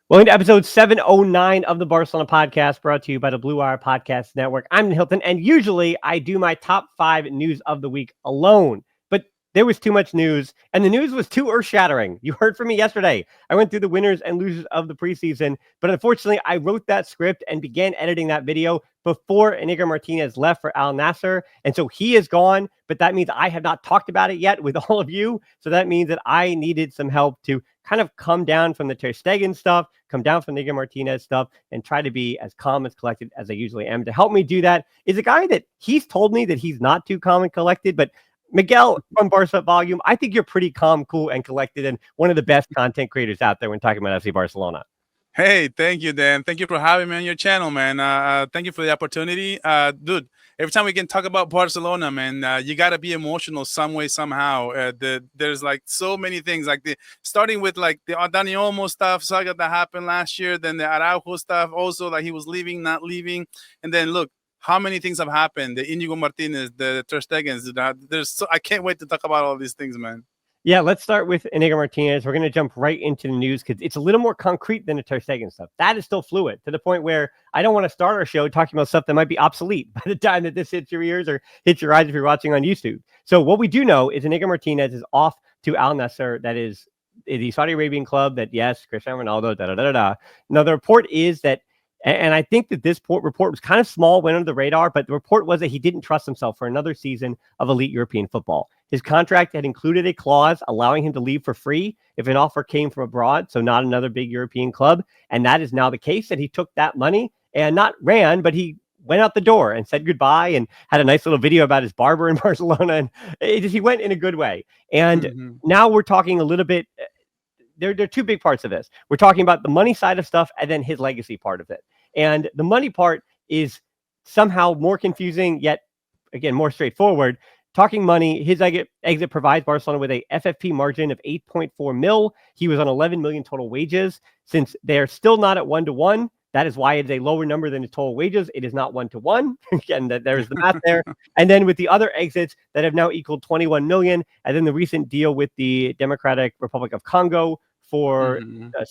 Welcome to episode 709 of the Barcelona podcast, brought to you by the Blue Wire Podcast Network. I'm Hilton, and usually I do my top 5 news of the week alone. But there was too much news, and the news was too earth-shattering. You heard from me yesterday. I went through the winners and losers of the preseason, but unfortunately, I wrote that script and began editing that video before Iñigo Martínez left for Al Nassr. And so he is gone, but that means I have not talked about it yet with all of you. So that means that I needed some help to kind of come down from the ter Stegen stuff, come down from the Iñigo Martínez stuff, and try to be as calm and collected as I usually am. To help me do that is a guy that he's told me that he's not too calm and collected, but Miguel from Barca Volume, I think you're pretty calm, cool, and collected, and one of the best content creators out there when talking about FC Barcelona. Hey, thank you, Dan. Thank you for having me on your channel, man. Thank you for the opportunity. Dude, every time we can talk about Barcelona, man, you got to be emotional some way, somehow. There's like so many things, like starting with like the Dani Olmo stuff, saga that happened last year, then the Araujo stuff, also like he was leaving, not leaving. And then look, how many things have happened? The Iñigo Martínez, the ter Stegens. I can't wait to talk about all these things, man. Yeah, let's start with Iñigo Martínez. We're going to jump right into the news because it's a little more concrete than the ter Stegen stuff. That is still fluid to the point where I don't want to start our show talking about stuff that might be obsolete by the time that this hits your ears or hits your eyes if you're watching on YouTube. So what we do know is Iñigo Martínez is off to Al Nassr. That is the Saudi Arabian club that, yes, Cristiano Ronaldo, da-da-da-da-da. Now, the report is that, and I think that this report was kind of small, went under the radar, but the report was that he didn't trust himself for another season of elite European football. His contract had included a clause allowing him to leave for free if an offer came from abroad, so not another big European club. And that is now the case, that he took that money and not ran, but he went out the door and said goodbye and had a nice little video about his barber in Barcelona. And he went in a good way. And now we're talking a little bit. There are two big parts of this. We're talking about the money side of stuff and then his legacy part of it. And the money part is somehow more confusing, yet, again, more straightforward. Talking money, his exit provides Barcelona with a FFP margin of 8.4 mil. He was on 11 million total wages. Since they're still not at 1-to-1, that is why it's a lower number than his total wages. It is not 1-to-1. Again, there's the math there. And then with the other exits that have now equaled 21 million, and then the recent deal with the Democratic Republic of Congo for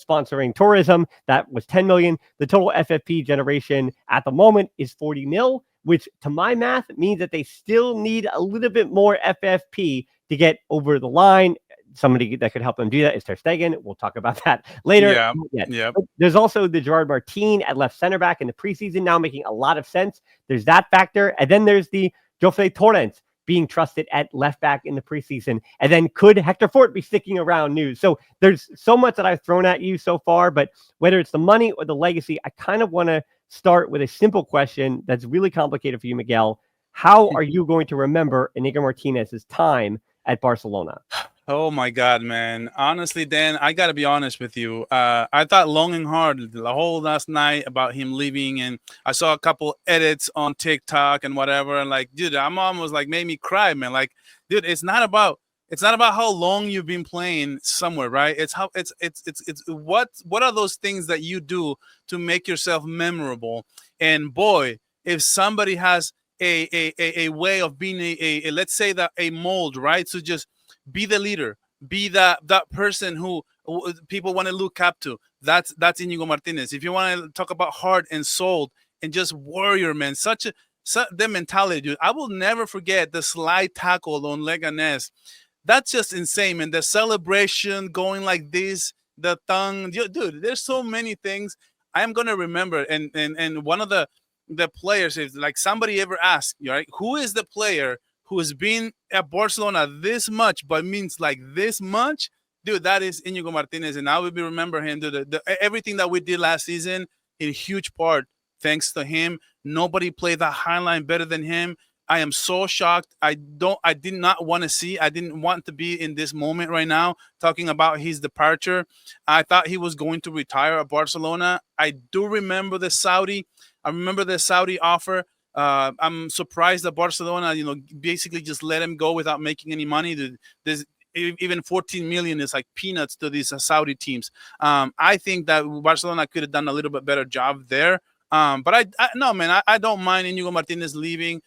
sponsoring tourism, that was 10 million. The total FFP generation at the moment is 40 mil, which to my math means that they still need a little bit more FFP to get over the line. Somebody that could help them do that is ter Stegen. We'll talk about that later. Yeah. There's also the Gerard Martin at left center back in the preseason now making a lot of sense. There's that factor. And then there's the Jofre Torrens being trusted at left back in the preseason. And then could Hector Fort be sticking around news? So there's so much that I've thrown at you so far, but whether it's the money or the legacy, I kind of want to start with a simple question that's really complicated for you, Miguel. How are you going to remember Iñigo Martínez's time at Barcelona? Oh my God, man. Honestly, Dan, I got to be honest with you. I thought long and hard the whole last night about him leaving, and I saw a couple edits on TikTok and whatever. And like, dude, I'm almost like made me cry, man. Like, dude, it's not about how long you've been playing somewhere, right? It's how it's what are those things that you do to make yourself memorable? And boy, if somebody has a way of being a let's say that a mold, right? So just be the leader, be that person who people want to look up to. That's Iñigo Martínez. If you want to talk about heart and soul and just warrior, man, such the mentality, dude. I will never forget the slide tackle on Legacies. That's just insane, man. The celebration going like this, the tongue, dude. There's so many things I'm gonna remember. And one of the players, if like somebody ever asked, right, who is the player who has been at Barcelona this much, but means like this much, dude, that is Iñigo Martínez. And I will be remember him, dude, everything that we did last season, in huge part, thanks to him. Nobody played that highline better than him. I am so shocked. I did not want to see. I didn't want to be in this moment right now talking about his departure. I thought he was going to retire at Barcelona. I do remember the Saudi. I remember the Saudi offer. I'm surprised that Barcelona, basically just let him go without making any money. There's even 14 million is like peanuts to these Saudi teams. I think that Barcelona could have done a little bit better job there. But no, man, I don't mind Iñigo Martinez leaving.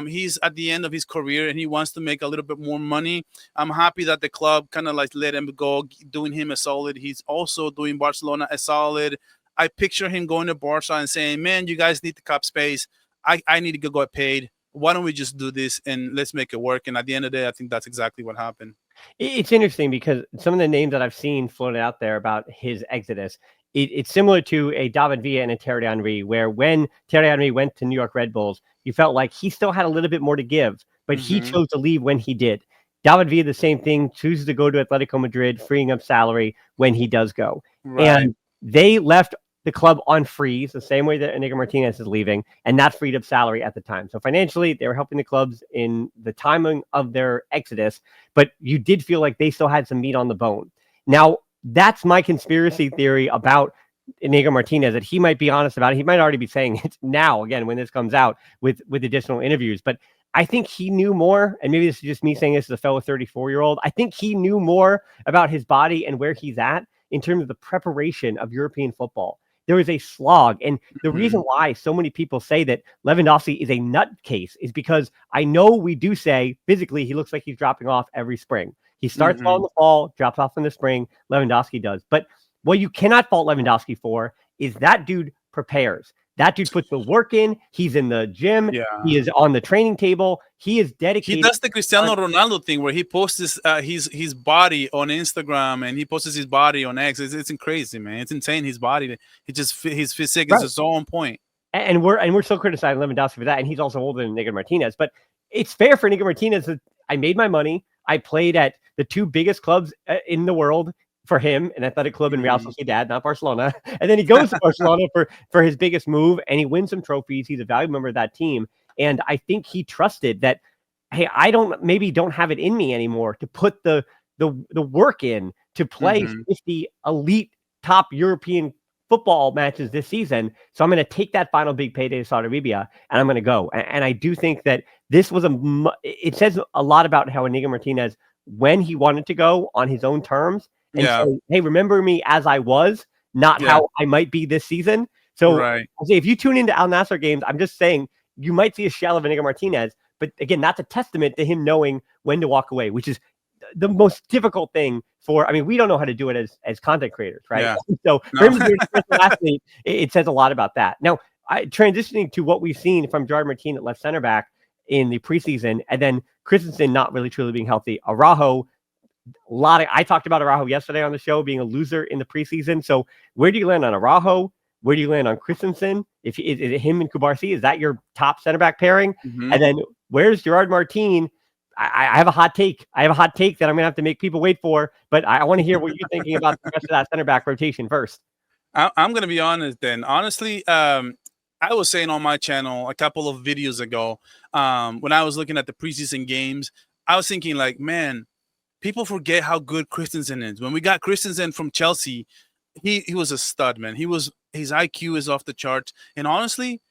He's at the end of his career and he wants to make a little bit more money. I'm happy that the club kind of like let him go, doing him a solid. He's also doing Barcelona a solid. I picture him going to Barca and saying, man, you guys need the cap space. I need to go get paid. Why don't we just do this and let's make it work? And at the end of the day, I think that's exactly what happened. It's interesting because some of the names that I've seen floated out there about his exodus, it's similar to a David Villa and a Thierry Henry, where when Thierry Henry went to New York Red Bulls, you felt like he still had a little bit more to give, but he chose to leave when he did. David Villa, the same thing, chooses to go to Atletico Madrid, freeing up salary when he does go. Right. And they left the club on freeze, the same way that Iñigo Martínez is leaving, and that freed up salary at the time. So financially, they were helping the clubs in the timing of their exodus, but you did feel like they still had some meat on the bone. Now, that's my conspiracy theory about Iñigo Martínez, that he might be honest about it. He might already be saying it now, again, when this comes out with additional interviews. But I think he knew more, and maybe this is just me saying this as a fellow 34-year-old. I think he knew more about his body and where he's at in terms of the preparation of European football. There is a slog. And the reason why so many people say that Lewandowski is a nutcase is because I know we do say physically he looks like he's dropping off every spring. He starts well in the fall, drops off in the spring. Lewandowski does. But what you cannot fault Lewandowski for is that dude prepares. That dude puts the work in. He's in the gym. Yeah. He is on the training table. He is dedicated. He does the Cristiano Ronaldo thing where he posts his body on Instagram and he posts his body on X. It's crazy, man. It's insane. His body, his physique is just so on point. And we're still criticizing Lewandowski for that. And he's also older than Iñigo Martínez. But it's fair for Iñigo Martínez that I made my money. I played at the two biggest clubs in the world. For him, an athletic club in Real Sociedad, not Barcelona. And then he goes to Barcelona for his biggest move, and he wins some trophies. He's a valuable member of that team. And I think he trusted that, hey, I don't have it in me anymore to put the work in to play 50 elite top European football matches this season. So I'm going to take that final big payday to Saudi Arabia, and I'm going to go. And I do think that this was it says a lot about how Iñigo Martínez, when he wanted to go on his own terms, and say, hey, remember me as I was, not how I might be this season. So if you tune into Al Nassr games, I'm just saying you might see a shell of Iñigo Martínez. But again, that's a testament to him knowing when to walk away, which is the most difficult thing for, I mean, we don't know how to do it as content creators, right? Yeah. So for him to be an athlete, it says a lot about that. Now, transitioning to what we've seen from Gerard Martin at left center back in the preseason, and then Christensen not really truly being healthy. Araujo, I talked about Araujo yesterday on the show being a loser in the preseason. So where do you land on Araujo? Where do you land on Christensen? Is it him and Kubarsi? Is that your top center back pairing? And then where's Gerard Martin? I have a hot take. I have a hot take that I'm going to have to make people wait for, but I want to hear what you're thinking about the rest of that center back rotation first. I'm going to be honest then. Honestly, I was saying on my channel a couple of videos ago, when I was looking at the preseason games, I was thinking like, man, people forget how good Christensen is. When we got Christensen from Chelsea, he was a stud, man. His IQ is off the charts. And honestly,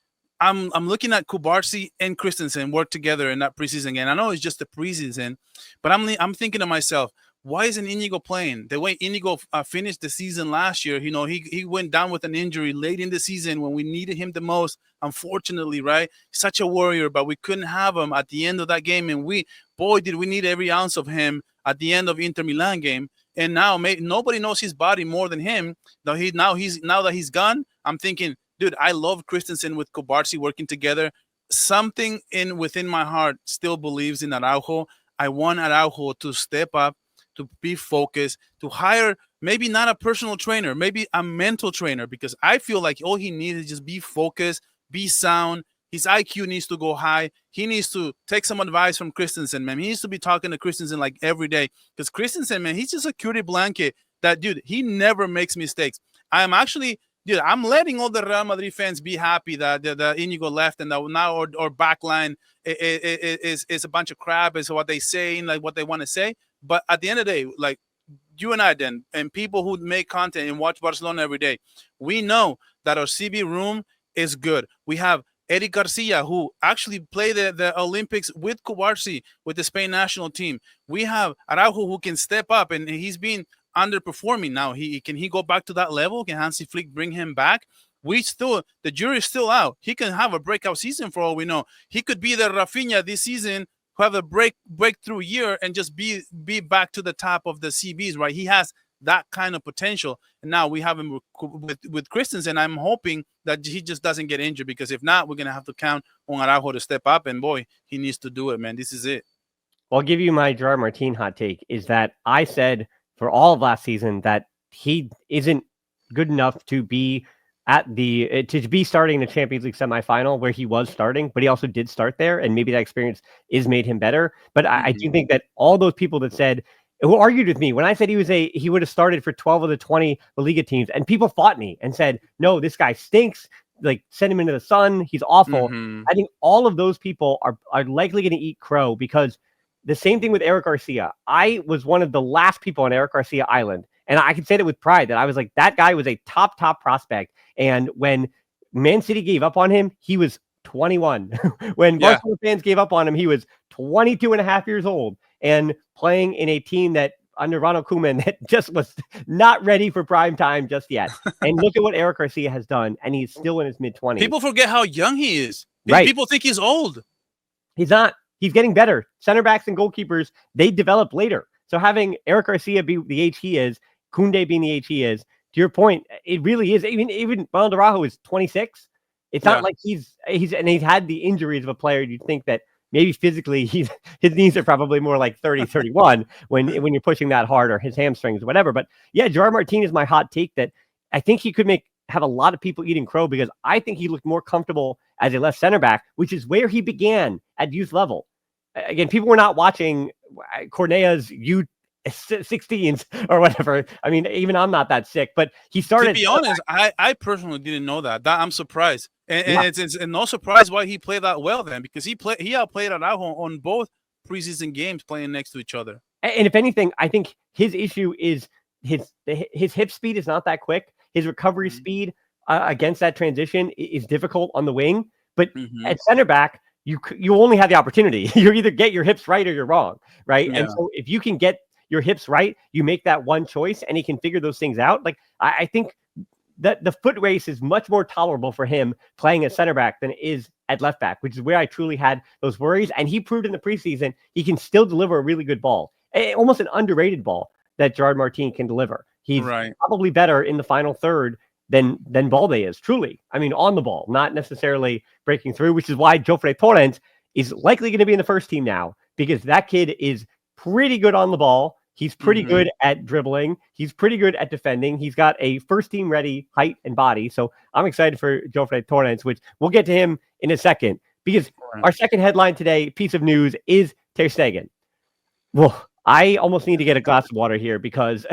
I'm looking at Kubarsi and Christensen work together in that preseason game. I know it's just the preseason, but I'm thinking to myself, why isn't Iñigo playing? The way Iñigo finished the season last year, he went down with an injury late in the season when we needed him the most. Unfortunately, right? Such a warrior, but we couldn't have him at the end of that game. And did we need every ounce of him at the end of Inter Milan game. And now nobody knows his body more than him. Now that he's gone, I'm thinking, dude, I love Christensen with Kubarsi working together. Something within my heart still believes in Araujo. I want Araujo to step up, to be focused, to hire maybe not a personal trainer, maybe a mental trainer, because I feel like all he needs is just be focused, be sound. His IQ needs to go high. He needs to take some advice from Christensen, man. He needs to be talking to Christensen like every day, because Christensen, man, he's just a security blanket. That dude, he never makes mistakes. I'm letting all the Real Madrid fans be happy that Iñigo left and that now our backline is a bunch of crap, is what they say, like what they want to say. But at the end of the day, like you and I, then, and people who make content and watch Barcelona every day, we know that our CB room is good. We have Eric Garcia, who actually played the Olympics with Kubarsi with the Spain national team. We have Araujo, who can step up, and he's been underperforming now. Can he go back to that level? Can Hansi Flick bring him back? the jury's still out. He can have a breakout season for all we know. He could be the Rafinha this season who have a breakthrough year and just be back to the top of the CBs, right? He has that kind of potential. And now we have him with Christensen. I'm hoping that he just doesn't get injured, because if not, we're going to have to count on Araujo to step up. And boy, he needs to do it, man. This is it. Well, I'll give you my Gerard Martin hot take, is that I said for all of last season that he isn't good enough to be to be starting in the Champions League semifinal where he was starting, but he also did start there, and maybe that experience is made him better. But I do think that all those people that said, who argued with me when I said he would have started for 12 of the 20 La Liga teams, and people fought me and said, no, this guy stinks. Like, send him into the sun. He's awful. I think all of those people are likely going to eat crow, because the same thing with Eric Garcia. I was one of the last people on Eric Garcia Island, and I can say that with pride, that I was like, that guy was a top prospect. And when Man City gave up on him, he was 21. When Barcelona fans gave up on him, he was 22 and a half years old and playing in a team that under Ronald Koeman that just was not ready for prime time just yet. And look at what Eric Garcia has done, and he's still in his mid-20s. People forget how young he is. Right. People think he's old. He's not. He's getting better. Center backs and goalkeepers, they develop later. So having Eric Garcia be the age he is, Koundé being the age he is, to your point, it really is. Even Ronald Araujo is 26. It's not like he's had the injuries of a player. You'd think that maybe physically his knees are probably more like 30, 31 when you're pushing that hard, or his hamstrings or whatever. But yeah, Gerard Martin is my hot take, that I think he could have a lot of people eating crow, because I think he looked more comfortable as a left center back, which is where he began at youth level. Again, people were not watching Cornea's U16s or whatever. I mean, even I'm not that sick, but he started. To be honest, I personally didn't know that. I'm surprised. And it's no surprise why he played that well then, because he outplayed Araujo on both preseason games playing next to each other. And if anything, I think his issue is his hip speed is not that quick. His recovery speed against that transition is difficult on the wing. But at center back, you only have the opportunity. You either get your hips right or you're wrong, right? Yeah. And so if you can get your hips right, you make that one choice, and he can figure those things out. Like, I think that the foot race is much more tolerable for him playing at center back than it is at left back, which is where I truly had those worries. And he proved in the preseason he can still deliver a really good ball, almost an underrated ball that Gerard Martin can deliver. He's probably better in the final third than Balde is, truly. I mean, on the ball, not necessarily breaking through, which is why Jofre Torrens is likely going to be in the first team now, because that kid is pretty good on the ball. He's pretty good at dribbling. He's pretty good at defending. He's got a first team ready height and body. So I'm excited for Jofre Torrens, which we'll get to him in a second, because our second headline today, piece of news, is ter Stegen. Well, I almost need to get a glass of water here, because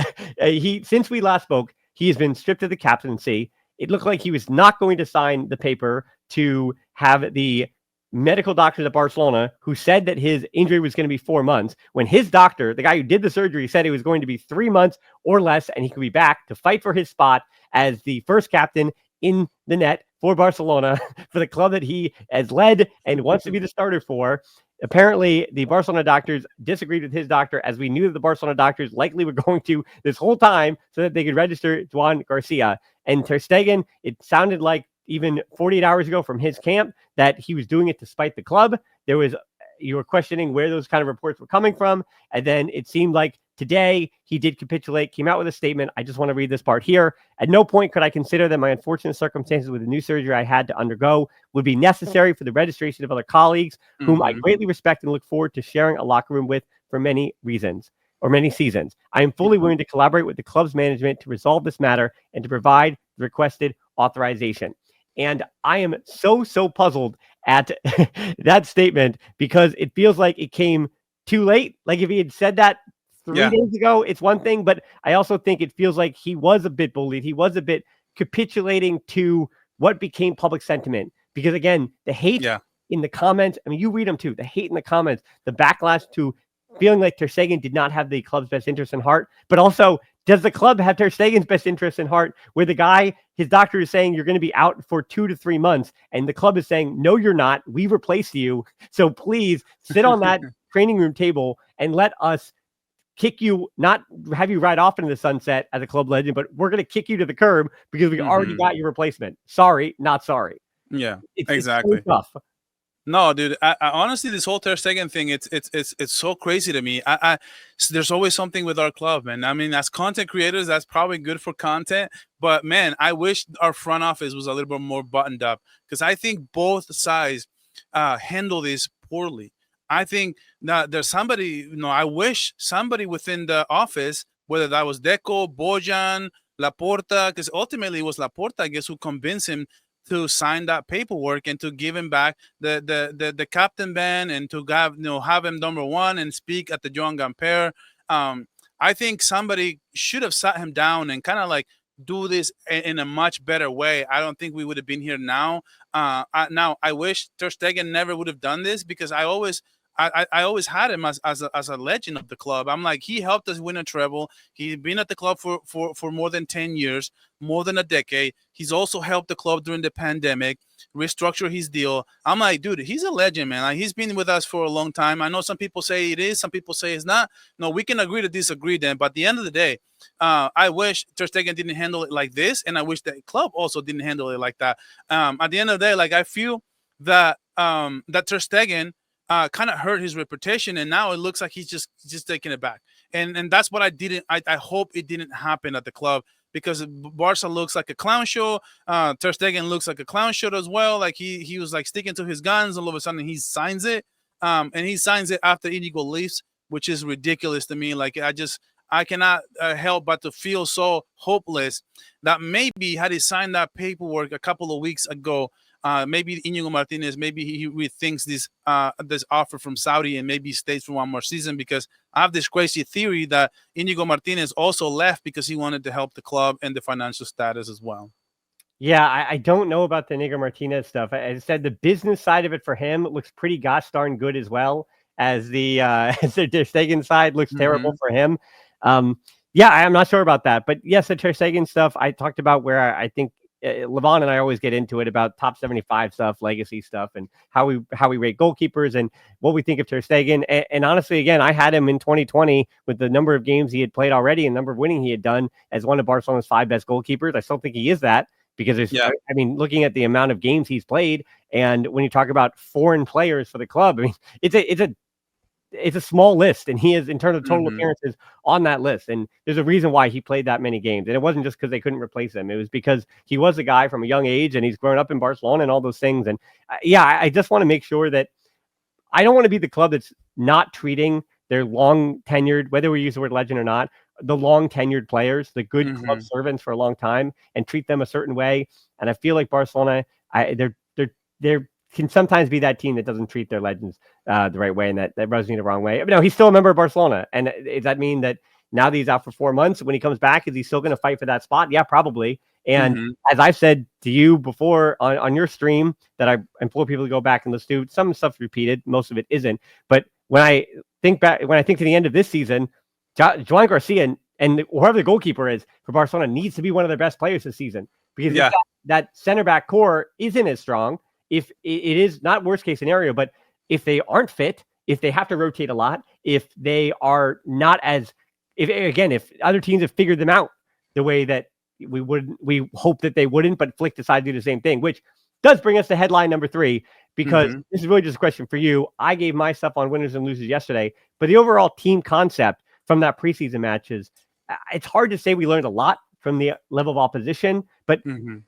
since we last spoke, he has been stripped of the captaincy. It looked like he was not going to sign the paper to have the medical doctors at Barcelona, who said that his injury was going to be 4 months, when his doctor, the guy who did the surgery, said it was going to be 3 months or less, and he could be back to fight for his spot as the first captain in the net for Barcelona, for the club that he has led and wants to be the starter for. Apparently, the Barcelona doctors disagreed with his doctor, as we knew that the Barcelona doctors likely were going to this whole time, so that they could register Juan Garcia. And ter Stegen, it sounded like even 48 hours ago from his camp that he was doing it to spite the club. You were questioning where those kind of reports were coming from. And then it seemed like today he did capitulate, came out with a statement. I just want to read this part here. At no point could I consider that my unfortunate circumstances with the new surgery I had to undergo would be necessary for the registration of other colleagues, whom I greatly respect and look forward to sharing a locker room with for many reasons, or many seasons. I am fully willing to collaborate with the club's management to resolve this matter and to provide the requested authorization. And I am so puzzled at that statement, because it feels like it came too late. Like, if he had said that 3 days ago, it's one thing, but I also think it feels like he was a bit bullied. He was a bit capitulating to what became public sentiment, because again, the hate in the comments, I mean, you read them too, the hate in the comments, the backlash to feeling like ter Stegen did not have the club's best interest in heart, but also, does the club have ter Stegen's best interest in heart, where the guy, his doctor is saying you're going to be out for 2 to 3 months, and the club is saying, no, you're not. We replace you. So please sit on that training room table and let us kick you, not have you ride off into the sunset as a club legend, but we're going to kick you to the curb because we already got your replacement. Sorry, not sorry. Yeah, It's exactly. so tough. No, dude. I honestly, this whole ter Stegen thing, it's so crazy to me. There's always something with our club, man. I mean, as content creators, that's probably good for content. But man, I wish our front office was a little bit more buttoned up, because I think both sides handle this poorly. I think that there's somebody, I wish somebody within the office, whether that was Deco, Bojan, Laporta, because ultimately it was Laporta, I guess, who convinced him to sign that paperwork and to give him back the captain band, and to have him number one and speak at the Joan Gamper. I think somebody should have sat him down and kind of like do this in a much better way. I don't think we would have been here now. Now I wish ter Stegen never would have done this, because I always had him as a legend of the club. I'm like, he helped us win a treble. He's been at the club for more than 10 years, more than a decade. He's also helped the club during the pandemic, restructure his deal. I'm like, dude, he's a legend, man. Like, he's been with us for a long time. I know some people say it is, some people say it's not. No, we can agree to disagree then. But at the end of the day, I wish ter Stegen didn't handle it like this, and I wish the club also didn't handle it like that. At the end of the day, like, I feel that that ter Stegen kind of hurt his reputation, and now it looks like he's just taking it back. And that's what I hope it didn't happen at the club, because Barca looks like a clown show. Ter Stegen looks like a clown show as well. Like he was like sticking to his guns. All of a sudden he signs it, and he signs it after Iñigo leaves, which is ridiculous to me. Like, I cannot help but to feel so hopeless that maybe had he signed that paperwork a couple of weeks ago, maybe Iñigo Martínez, maybe he rethinks this offer from Saudi and maybe stays for one more season, because I have this crazy theory that Iñigo Martínez also left because he wanted to help the club and the financial status as well. Yeah, I don't know about the Iñigo Martínez stuff. As I said, the business side of it for him looks pretty gosh darn good as well as the as the ter Stegen side looks terrible for him. Yeah, I'm not sure about that, but yes, the ter Stegen stuff I talked about, where I think Levon and I always get into it about top 75 stuff, legacy stuff, and how we rate goalkeepers and what we think of ter Stegen. And honestly, again, I had him in 2020 with the number of games he had played already and number of winning he had done as one of Barcelona's 5 best goalkeepers. I still think he is that, because I mean, looking at the amount of games he's played, and when you talk about foreign players for the club, I mean, it's a small list, and he is, in terms of total appearances, on that list. And there's a reason why he played that many games. And it wasn't just because they couldn't replace him. It was because he was a guy from a young age, and he's grown up in Barcelona and all those things. And I just want to make sure that I don't want to be the club that's not treating their long tenured, whether we use the word legend or not, the long tenured players, the good club servants for a long time, and treat them a certain way. And I feel like Barcelona, they're can sometimes be that team that doesn't treat their legends the right way, and that rubs me the wrong way. But no, he's still a member of Barcelona. And does that mean that now that he's out for 4 months, when he comes back, is he still going to fight for that spot? Yeah, probably. And as I've said to you before on your stream, that I implore people to go back and listen to, some stuff's repeated, most of it isn't. But when I think to the end of this season, Joan Garcia and whoever the goalkeeper is for Barcelona needs to be one of their best players this season, because that center back core isn't as strong. If it is not worst case scenario, but if they aren't fit, if they have to rotate a lot, if they are not as, if other teams have figured them out the way that we hope that they wouldn't, but Flick decided to do the same thing, which does bring us to headline number 3, because this is really just a question for you. I gave my stuff on winners and losers yesterday, but the overall team concept from that preseason matches, it's hard to say we learned a lot from the level of opposition, but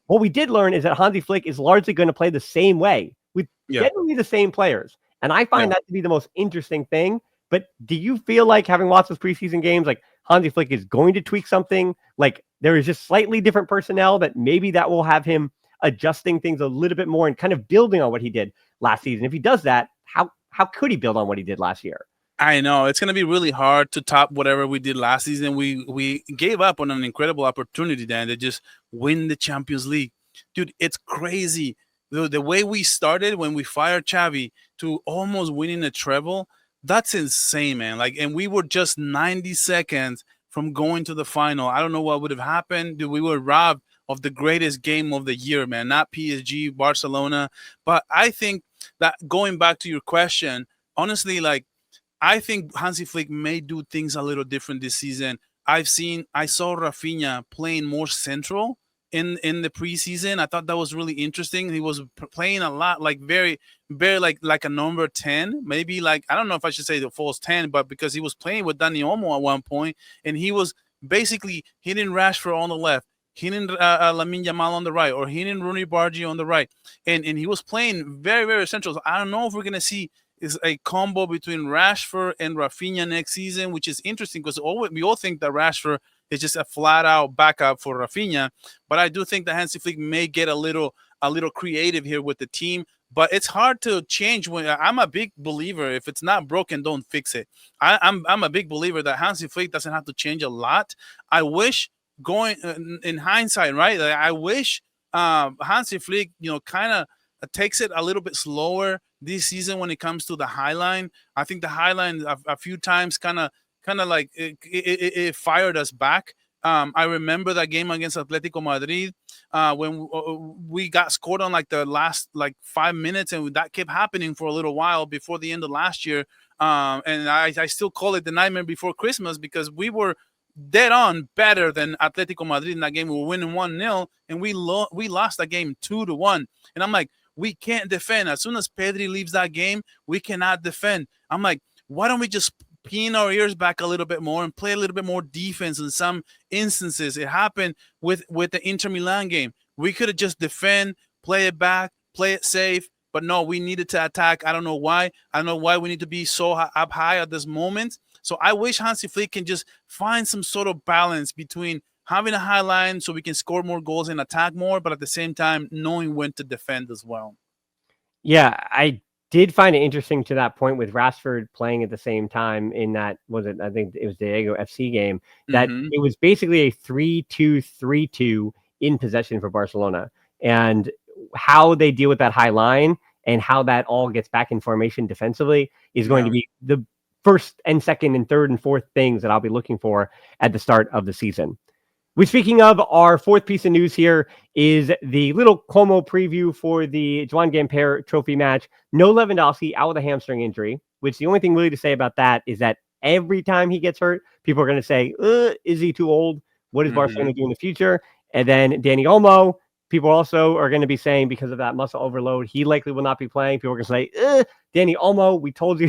what we did learn is that Hansi Flick is largely going to play the same way with generally the same players. And I find that to be the most interesting thing. But do you feel like, having watched those preseason games, like Hansi Flick is going to tweak something? Like there is just slightly different personnel that maybe that will have him adjusting things a little bit more and kind of building on what he did last season. If he does that, how could he build on what he did last year? I know it's going to be really hard to top whatever we did last season. We gave up on an incredible opportunity then to just win the Champions League. Dude, it's crazy. The way we started when we fired Xavi to almost winning a treble, that's insane, man. Like, and we were just 90 seconds from going to the final. I don't know what would have happened. Dude, we were robbed of the greatest game of the year, man. Not PSG, Barcelona. But I think that, going back to your question, honestly, like, I think Hansi Flick may do things a little different this season. I saw Rafinha playing more central in the preseason. I thought that was really interesting. He was playing a lot, like very like a number 10, maybe like, I don't know if I should say the false 10, but because he was playing with Dani Olmo at one point, and he was basically hitting Rashford on the left, hitting Lamine Yamal on the right, or hitting Rooney Bargi on the right, and he was playing very central. So I don't know if we're gonna see is a combo between Rashford and Rafinha next season, which is interesting because we all think that Rashford is just a flat out backup for Rafinha. But I do think that Hansi Flick may get a little creative here with the team. But it's hard to change. When I'm a big believer, if it's not broken, don't fix it. I'm a big believer that Hansi Flick doesn't have to change a lot. I wish going in hindsight, right? Like, I wish Hansi Flick, kind of takes it a little bit slower this season when it comes to the high line. I think the high line a few times kind of like it fired us back. I remember that game against Atletico Madrid when we got scored on like the last 5 minutes, and that kept happening for a little while before the end of last year. And I still call it the nightmare before Christmas because we were dead on better than Atletico Madrid in that game. We were winning 1-0, and we lost that game 2-1. And I'm like, we can't defend. As soon as Pedri leaves that game, we cannot defend. I'm like, why don't we just pin our ears back a little bit more and play a little bit more defense in some instances? It happened with the Inter Milan game. We could have just defend, play it back, play it safe. But no, we needed to attack. I don't know why. I don't know why we need to be so up high at this moment. So I wish Hansi Flick can just find some sort of balance between having a high line so we can score more goals and attack more, but at the same time, knowing when to defend as well. Yeah, I did find it interesting to that point with Rashford playing at the same time in that, I think it was the Diego FC game, that it was basically a 3-2-3-2 in possession for Barcelona. And how they deal with that high line and how that all gets back in formation defensively is going to be the first and second and third and fourth things that I'll be looking for at the start of the season. Speaking of, our fourth piece of news here is the little Como preview for the Joan Gamper trophy match. No Lewandowski, out with a hamstring injury, which the only thing really to say about that is that every time he gets hurt, people are going to say, is he too old? What is Barcelona do in the future? And then Dani Olmo, people also are going to be saying because of that muscle overload, he likely will not be playing. People are going to say, Dani Olmo, we told you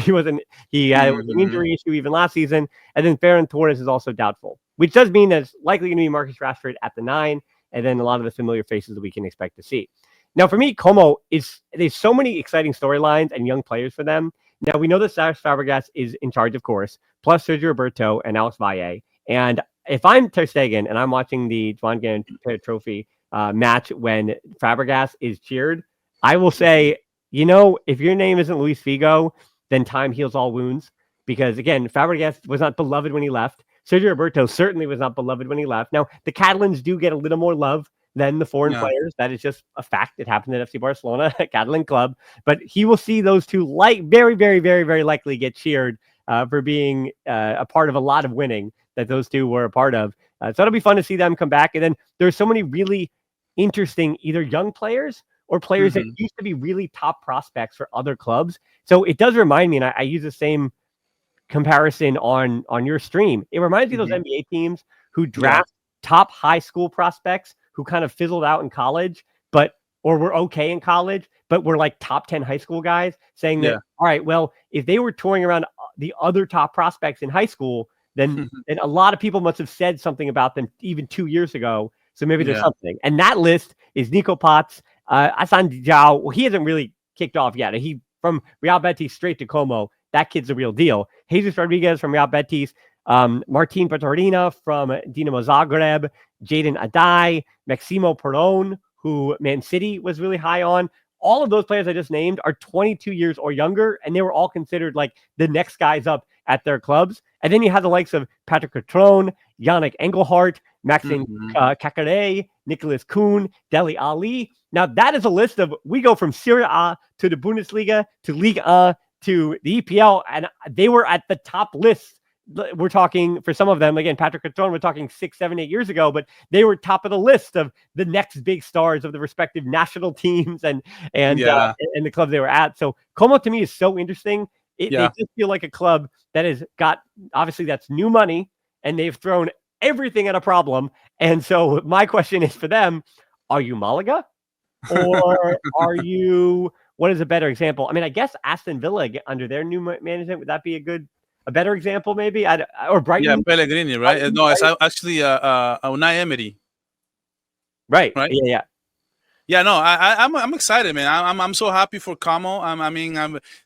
he had an injury issue even last season. And then Ferran Torres is also doubtful, which does mean that it's likely going to be Marcus Rashford at the 9, and then a lot of the familiar faces that we can expect to see. Now, for me, Como there's so many exciting storylines and young players for them. Now, we know that Cesc Fabregas is in charge, of course, plus Sergio Roberto and Alex Valle. And if I'm ter Stegen and I'm watching the Joan Gamper trophy match when Fabregas is cheered, I will say, if your name isn't Luis Figo, then time heals all wounds. Because, again, Fabregas was not beloved when he left. Sergio Roberto certainly was not beloved when he left. Now, the Catalans do get a little more love than the foreign players. That is just a fact. It happened at FC Barcelona, a Catalan club. But he will see those two very, very, very, very likely get cheered for being a part of a lot of winning that those two were a part of. So it'll be fun to see them come back. And then there's so many really interesting either young players or players that used to be really top prospects for other clubs. So it does remind me, and I use the same comparison on your stream. It reminds me of those NBA teams who draft top high school prospects who kind of fizzled out in college, or were okay in college, but were like top 10 high school guys, saying that, all right, well, if they were touring around the other top prospects in high school, then a lot of people must have said something about them even 2 years ago. So maybe there's something. And that list is Nico Potts, Assane Diao. Well, he hasn't really kicked off yet. He from Real Betis straight to Como. That kid's a real deal. Jesus Rodriguez from Real Betis, Martin Petorina from Dinamo Zagreb, Jaden Adai, Maximo Perron, who Man City was really high on. All of those players I just named are 22 years or younger, and they were all considered like the next guys up at their clubs. And then you have the likes of Patrick Catron, Yannick Engelhardt, Maxime Kakare, Nicholas Kuhn, Dele Ali. Now, that is a list of, we go from Serie A to the Bundesliga to Ligue 1 to the EPL, and they were at the top list. We're talking, for some of them, again, Patrick Catron, we're talking 6, 7, 8 years ago, but they were top of the list of the next big stars of the respective national teams and the clubs they were at. So Como to me is so interesting. They just feel like a club that has got, obviously that's new money, and they've thrown everything at a problem. And so my question is for them, are you Malaga? Or are you, what is a better example? I mean, I guess Aston Villa under their new management, would that be a better example maybe? Or Brighton? Yeah, Pellegrini, right? Brighton, No, it's actually Unai Emery. Right. Right. Yeah. Yeah, no, I'm excited, man. I'm so happy for Como.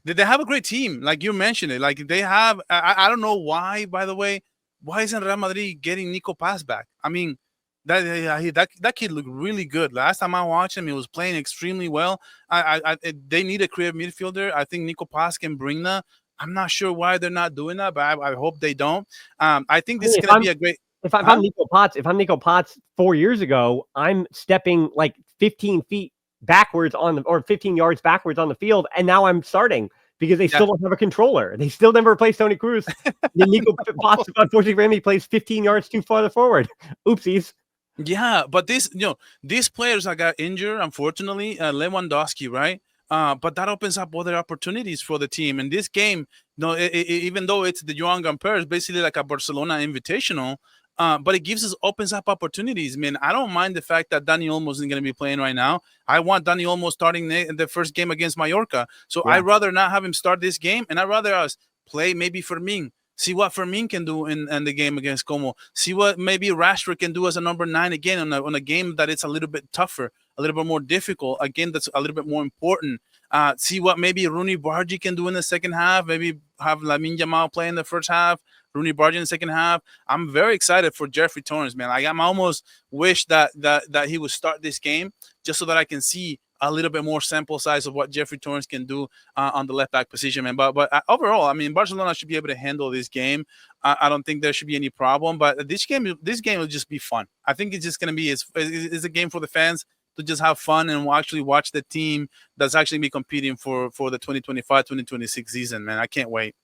They have a great team, like you mentioned it. Like they have, I don't know why. By the way, why isn't Real Madrid getting Nico Paz back? I mean, that kid looked really good. Last time I watched him, he was playing extremely well. They need a creative midfielder. I think Nico Paz can bring that. I'm not sure why they're not doing that, but I hope they don't. I think this is going to be a great. If I'm Nico Potts 4 years ago, I'm stepping like 15 feet backwards or 15 yards backwards on the field, and now I'm starting because they still don't have a controller. They still never replaced Toni Kroos. Then Nico Potts, unfortunately for him, he plays 15 yards too far forward. Oopsies. Yeah, but these players that got injured, unfortunately, Lewandowski, right? But that opens up other opportunities for the team. And this game, even though it's the Joan Gamper, it's basically like a Barcelona invitational. But it opens up opportunities. Man, I don't mind the fact that Dani Olmo isn't going to be playing right now. I want Dani Olmo starting the first game against Mallorca. So I'd rather not have him start this game, and I'd rather us play maybe Fermin. See what Fermin can do in the game against Como. See what maybe Rashford can do as a number 9 again on a game that it's a little bit tougher, a little bit more difficult, a game that's a little bit more important. See what maybe Rooney Bargi can do in the second half. Maybe have Lamine Yamal play in the first half, Rooney Bargi in the second half. I'm very excited for Jeffrey Torrens, man. I'm almost wish that he would start this game just so that I can see a little bit more sample size of what Jeffrey Torrens can do on the left back position, man. But overall, I mean, Barcelona should be able to handle this game. I don't think there should be any problem. But this game will just be fun. I think it's just going to be it's a game for the fans to just have fun and actually watch the team that's actually be competing for the 2025-2026 season, man. I can't wait.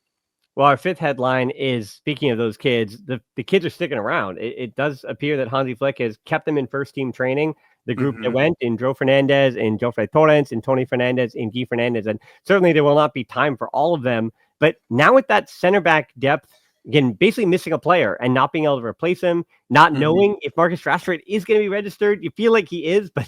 Well, our fifth headline is, speaking of those kids, the kids are sticking around. It does appear that Hansi Flick has kept them in first-team training. The group that went in Joe Fernandez, in Jofre Torrens, in Tony Fernandez, in Guy Fernandez. And certainly there will not be time for all of them. But now with that center back depth, again, basically missing a player and not being able to replace him, not knowing if Marcus Rashford is going to be registered. You feel like he is, but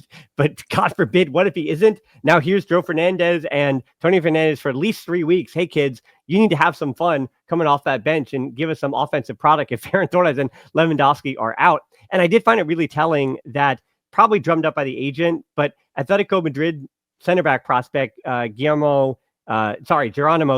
God forbid, what if he isn't? Now here's Joe Fernandez and Tony Fernandez for at least 3 weeks. Hey, kids, you need to have some fun coming off that bench and give us some offensive product if Ferran Torres and Lewandowski are out. And I did find it really telling that, probably drummed up by the agent, but Atletico Madrid center back prospect Geronimo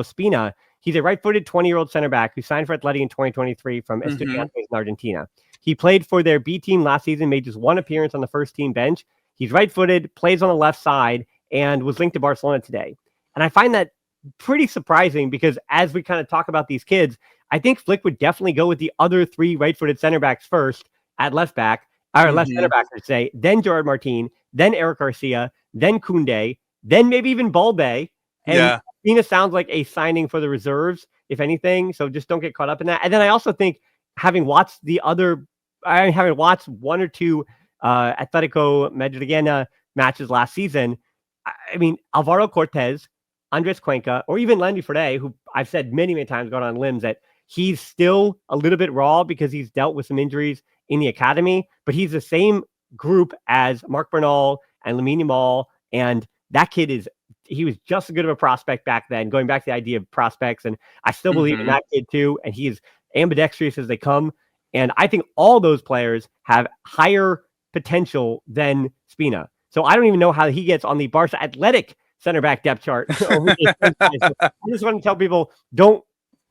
Spina. He's a right-footed 20-year-old center back who signed for Atleti in 2023 from Estudiantes in Argentina. He played for their B team last season, made just one appearance on the first team bench. He's right-footed, plays on the left side, and was linked to Barcelona today. And I find that pretty surprising because as we kind of talk about these kids, I think Flick would definitely go with the other 3 right-footed center backs first at left back, or left center back, I'd say, then Gerard Martin, then Eric Garcia, then Koundé, then maybe even Balde. And Spina sounds like a signing for the reserves, if anything. So just don't get caught up in that. And then I also think having watched one or two Atletico Madrid matches last season, I mean, Alvaro Cortez, Andres Cuenca, or even Landy Frey, who I've said many, many times, gone on limbs that he's still a little bit raw because he's dealt with some injuries in the academy, but he's the same group as Marc Bernal and Lamine Yamal, and that kid he was just as good of a prospect back then, going back to the idea of prospects, and I still believe in that kid too, and he is ambidextrous as they come, and I think all those players have higher potential than Spina. So I don't even know how he gets on the Barca Athletic center back depth chart. I just want to tell people,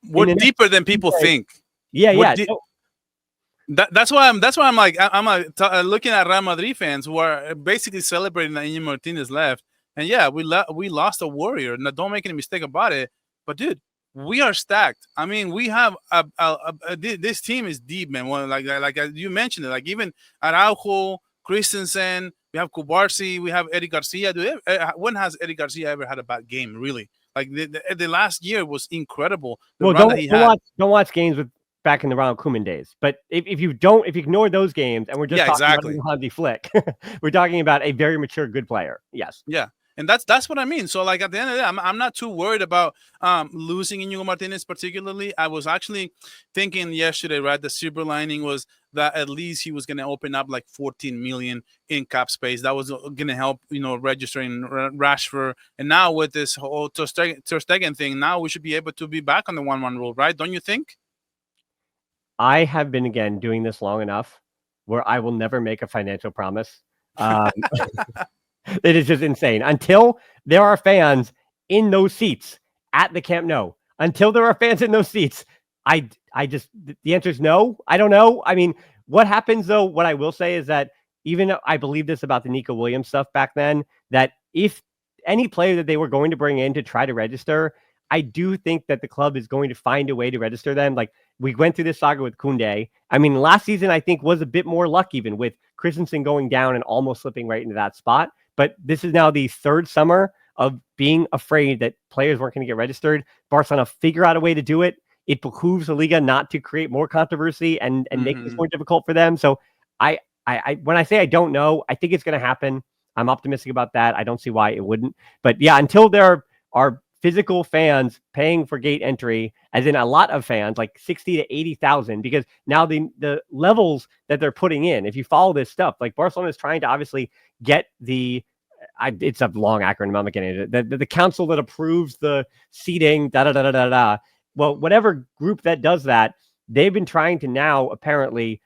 we're deeper than people think. Yeah. That's why I'm looking at Real Madrid fans who are basically celebrating that Iñigo Martínez left. And yeah, we lost a warrior. Now, don't make any mistake about it. But dude, we are stacked. I mean, we have this team is deep, man. Like you mentioned it. Like even Araujo, Christensen, we have Kubarsi, we have Eddie Garcia. When has Eddie Garcia ever had a bad game? Really? Like the last year was incredible. Don't watch games with back in the Ronald Koeman days. But if you ignore those games and we're just talking about Hansi Flick, we're talking about a very mature, good player. Yes. Yeah. And that's what I mean. So like at the end of the day, I'm not too worried about losing Iñigo Martinez particularly. I was actually thinking yesterday, right? The silver lining was that at least he was going to open up like 14 million in cap space. That was going to help, registering Rashford. And now with this whole ter Stegen thing, now we should be able to be back on the 1-1 rule, right? Don't you think? I have been, again, doing this long enough where I will never make a financial promise. Um, it is just insane. Until there are fans in those seats at the Camp Nou, until there are fans in those seats, I just, the answer is no. I don't know. I mean, what happens though, what I will say is that even though I believe this about the Nico Williams stuff back then, that if any player that they were going to bring in to try to register, I do think that the club is going to find a way to register them. Like we went through this saga with Koundé. I mean, last season, I think was a bit more luck even with Christensen going down and almost slipping right into that spot. But this is now the third summer of being afraid that players weren't going to get registered. Barcelona figure out a way to do it. It behooves the Liga not to create more controversy and make this more difficult for them. So I when I say I don't know, I think it's going to happen. I'm optimistic about that. I don't see why it wouldn't. But yeah, until there are physical fans paying for gate entry, as in a lot of fans, like 60 to 80,000, because now the levels that they're putting in, if you follow this stuff, like Barcelona is trying to obviously get it's a long acronym, I'm not getting into it, the council that approves the seating, well, whatever group that does that, they've been trying to now apparently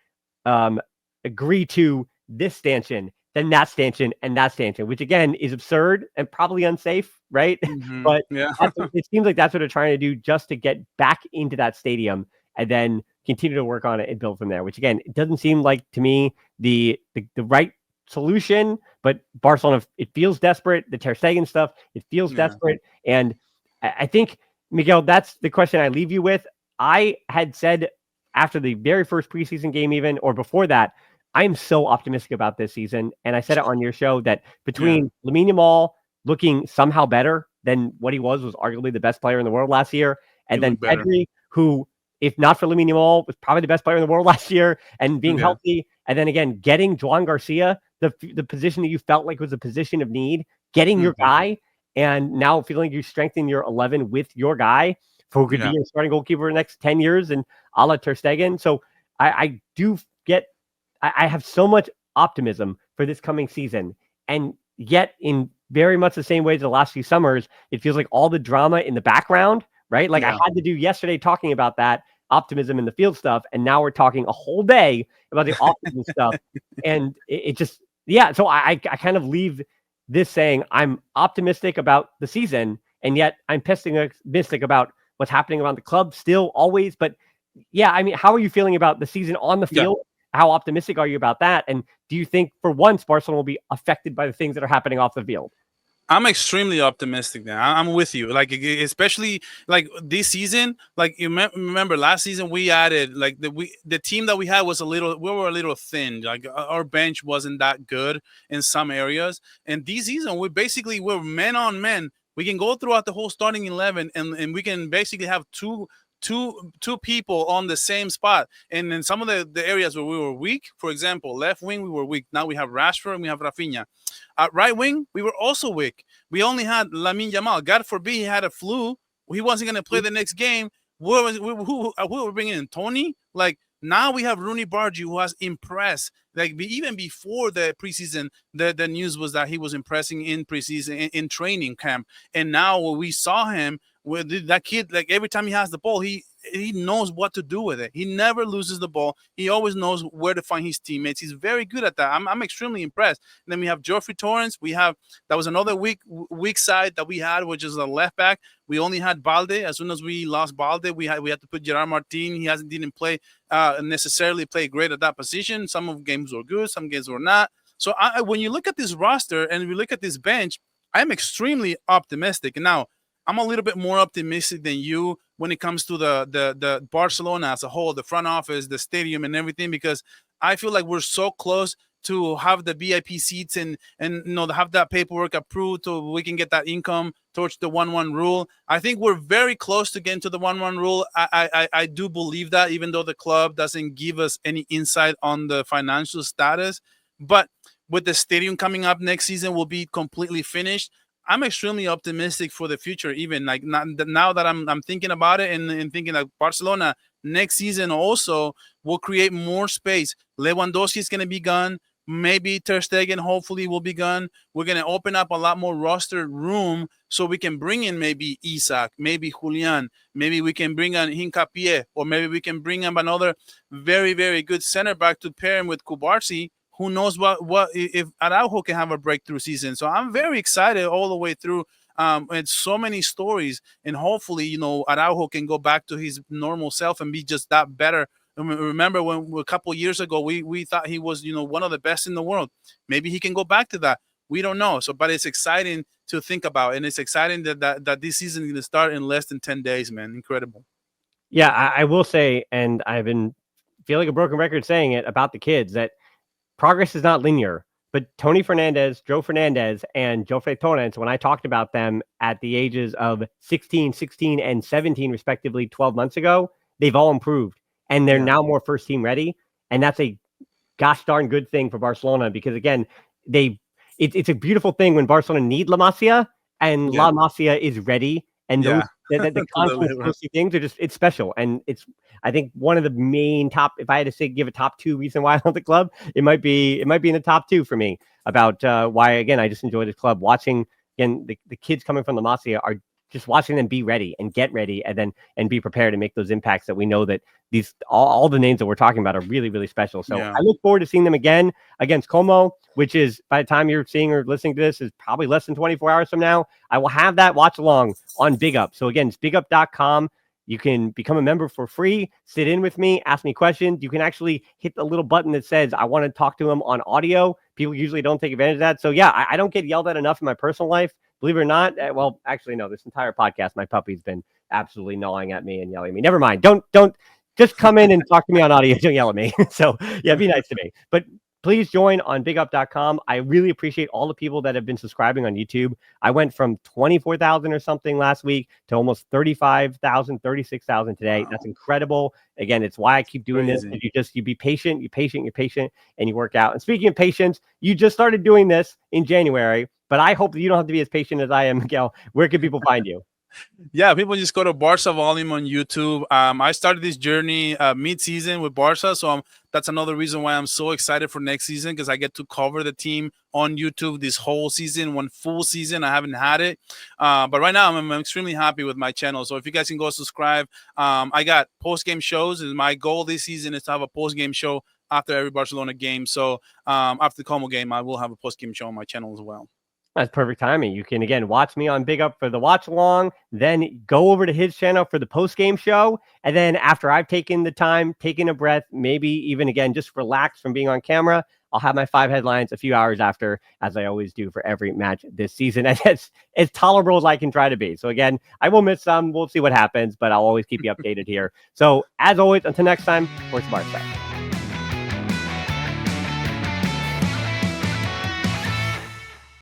agree to this stanchion, then that stanchion, and that stanchion, which again is absurd and probably unsafe, right? But yeah, it seems like that's what they're trying to do just to get back into that stadium and then continue to work on it and build from there, which again, it doesn't seem like to me the right solution, but Barcelona, it feels desperate. The ter Stegen stuff, it feels desperate. And I think, Miguel, that's the question I leave you with. I had said after the very first preseason game, even, or before that, I'm so optimistic about this season. And I said it on your show that between Lamine Yamal looking somehow better than what he was arguably the best player in the world last year, and then Pedri, who, if not for Lamine Yamal, was probably the best player in the world last year, and being healthy, and then again, getting Joan Garcia, the position that you felt like was a position of need, getting your guy, and now feeling you strengthen your 11 with your guy, who could be your starting goalkeeper for the next 10 years, and a la ter Stegen. So I have so much optimism for this coming season. And yet, in very much the same way as the last few summers, it feels like all the drama in the background, right? Like I had to do yesterday talking about that optimism in the field stuff. And now we're talking a whole day about the off-season stuff. And it just, so I kind of leave this saying I'm optimistic about the season, and yet I'm pessimistic about what's happening around the club still, always. But I mean, how are you feeling about the season on the field? How optimistic are you about that? And do you think for once Barcelona will be affected by the things that are happening off the field? I'm extremely optimistic now. I'm with you. Like, especially like this season, like you remember last season we added like the team that we had was we were a little thin. Like our bench wasn't that good in some areas. And this season we're men on men. We can go throughout the whole starting 11 and we can basically have two people on the same spot. And in some of the areas where we were weak, for example, left wing, we were weak. Now we have Rashford and we have Rafinha. At right wing, we were also weak. We only had Lamine Yamal. God forbid he had a flu. He wasn't going to play the next game. Who were bringing in? Tony? Like, now we have Rooney Bargi, who has impressed. Like, even before the preseason, the news was that he was impressing in preseason, in training camp. And now when we saw him, with that kid, like every time he has the ball, he knows what to do with it. He never loses the ball. He always knows where to find his teammates. He's very good at that. I'm extremely impressed. And then we have Geoffrey Torrens. That was another weak side that we had, which is a left back. We only had Balde. As soon as we lost Balde, we had to put Gerard Martin. He didn't necessarily play great at that position. Some of games were good, some games were not. So when you look at this roster and we look at this bench, I'm extremely optimistic. And now, I'm a little bit more optimistic than you when it comes to the Barcelona as a whole, the front office, the stadium, and everything, because I feel like we're so close to have the VIP seats and have that paperwork approved so we can get that income towards the 1-1 rule. I think we're very close to getting to the 1-1 rule. I do believe that, even though the club doesn't give us any insight on the financial status. But with the stadium coming up next season, will be completely finished. I'm extremely optimistic for the future. Even like now that I'm thinking about it and thinking like Barcelona next season also will create more space. Lewandowski is going to be gone. Maybe ter Stegen hopefully will be gone. We're going to open up a lot more roster room so we can bring in maybe Isaac, maybe Julian, maybe we can bring in Hincapié, or maybe we can bring up another very, very good center back to pair him with Kubarsi. Who knows what if Araujo can have a breakthrough season. So I'm very excited all the way through. And so many stories, and hopefully, you know, Araujo can go back to his normal self and be just that better. Remember when a couple of years ago we thought he was, you know, one of the best in the world. Maybe he can go back to that. We don't know. So, but it's exciting to think about, and it's exciting that this season is going to start in less than 10 days, man. Incredible. Yeah, I will say, and I've been feeling a broken record saying it about the kids, that progress is not linear. But Tony Fernandez, Joe Fernandez, and Jofre Torrens, when I talked about them at the ages of 16, 16, and 17, respectively, 12 months ago, they've all improved. And they're now more first team ready. And that's a gosh darn good thing for Barcelona, because, again, it's a beautiful thing when Barcelona need La Masia and La Masia is ready. And those the confluence of those two things are just, it's special. And it's, I think, one of the main top, if I had to say, give a top two reason why I love the club, it might be in the top two for me about why, again, I just enjoy this club. Watching, again, the kids coming from La Masia are just watching them be ready and get ready and be prepared to make those impacts that we know that these, all the names that we're talking about are really, really special. So I look forward to seeing them again against Como, which is, by the time you're seeing or listening to this, is probably less than 24 hours from now. I will have that watch along on Big Up. So again, it's bigup.com. You can become a member for free, sit in with me, ask me questions. You can actually hit the little button that says, I want to talk to them on audio. People usually don't take advantage of that. So yeah, I don't get yelled at enough in my personal life. Believe it or not. Well, actually, no, this entire podcast, my puppy's been absolutely gnawing at me and yelling at me. Never mind. Don't just come in and talk to me on audio. Don't yell at me. So yeah, be nice to me. But please join on bigup.com. I really appreciate all the people that have been subscribing on YouTube. I went from 24,000 or something last week to almost 35,000, 36,000 today. Wow. That's incredible. Again, it's why I keep doing this. And you be patient, you're patient, and you work out. And speaking of patience, you just started doing this in January, but I hope that you don't have to be as patient as I am, Miguel. Where can people find you? Yeah, people just go to Barca Volume on YouTube. I started this journey mid-season with Barca, so that's another reason why I'm so excited for next season, because I get to cover the team on YouTube this whole season, one full season. I haven't had it, but right now I'm extremely happy with my channel. So if you guys can go subscribe, I got post-game shows. And my goal this season is to have a post-game show after every Barcelona game. So after the Como game, I will have a post-game show on my channel as well. That's perfect timing. You can, again, watch me on Big Up for the watch along, then go over to his channel for the post game show. And then after I've taken the time, taken a breath, maybe even, again, just relax from being on camera, I'll have my 5 headlines a few hours after, as I always do for every match this season. And it's as tolerable as I can try to be. So again, I will miss some. We'll see what happens, but I'll always keep you updated here. So as always, until next time, Sports Barca.